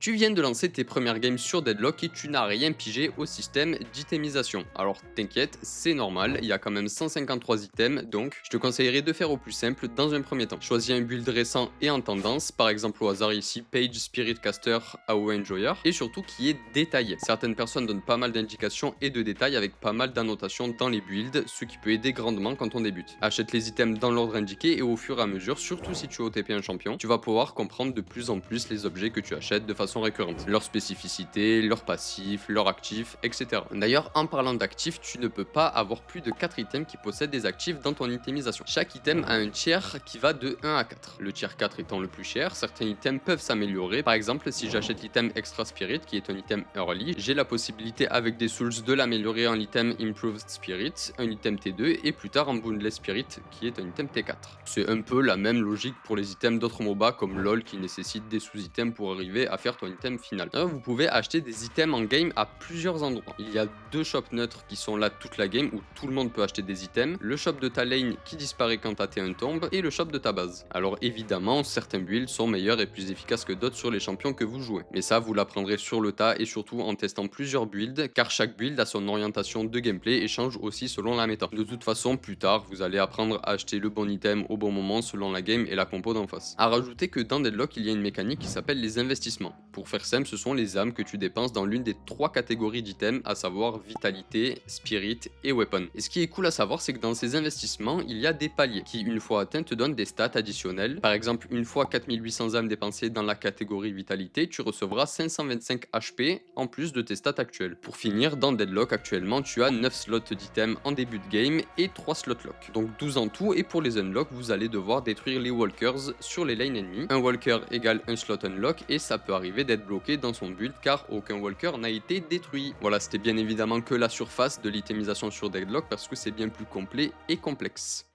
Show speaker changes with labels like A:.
A: Tu viens de lancer tes premières games sur Deadlock et tu n'as rien pigé au système d'itemisation. Alors t'inquiète, c'est normal, il y a quand même 153 items, donc je te conseillerais de faire au plus simple dans un premier temps. Choisis un build récent et en tendance, par exemple au hasard ici Page, Spirit Caster, AOE Enjoyer, et surtout qui est détaillé. Certaines personnes donnent pas mal d'indications et de détails avec pas mal d'annotations dans les builds, ce qui peut aider grandement quand on débute. Achète les items dans l'ordre indiqué et au fur et à mesure, surtout si tu OTP un champion, tu vas pouvoir comprendre de plus en plus les objets que tu achètes de façon récurrente, leurs spécificités, leurs passifs, leurs actifs, etc. D'ailleurs, en parlant d'actifs, tu ne peux pas avoir plus de 4 items qui possèdent des actifs dans ton itemisation. Chaque item a un tiers qui va de 1 à 4. Le tiers 4 étant le plus cher, certains items peuvent s'améliorer. Par exemple, si j'achète l'item Extra Spirit, qui est un item early, j'ai la possibilité avec des souls de l'améliorer en item Improved Spirit, un item T2, et plus tard en Boundless Spirit, qui est un item T4. C'est un peu la même logique pour les items d'autres MOBA comme LoL qui nécessitent des sous-items pour arriver à faire ton item final. Vous pouvez acheter des items en game à plusieurs endroits. Il y a deux shops neutres qui sont là toute la game où tout le monde peut acheter des items, le shop de ta lane qui disparaît quand ta T1 tombe et le shop de ta base. Alors évidemment, certains builds sont meilleurs et plus efficaces que d'autres sur les champions que vous jouez. Mais ça, vous l'apprendrez sur le tas et surtout en testant plusieurs builds car chaque build a son orientation de gameplay et change aussi selon la méta. De toute façon, plus tard, vous allez apprendre à acheter le bon item au bon moment selon la game et la compo d'en face. A rajouter que dans Deadlock, il y a une mécanique qui s'appelle les investissements. Pour faire simple, ce sont les âmes que tu dépenses dans l'une des trois catégories d'items, à savoir vitalité, spirit et weapon. Et ce qui est cool à savoir, c'est que dans ces investissements, il y a des paliers qui, une fois atteints, te donnent des stats additionnelles. Par exemple, une fois 4800 âmes dépensées dans la catégorie vitalité, tu recevras 525 HP en plus de tes stats actuelles. Pour finir, dans Deadlock, actuellement, tu as 9 slots d'items en début de game et 3 slots lock. Donc 12 en tout, et pour les unlock, vous allez devoir détruire les walkers sur les lanes ennemies. Un walker égale un slot unlock, et ça peut arriver d'être bloqué dans son build car aucun walker n'a été détruit. Voilà, c'était bien évidemment que la surface de l'itemisation sur Deadlock parce que c'est bien plus complet et complexe.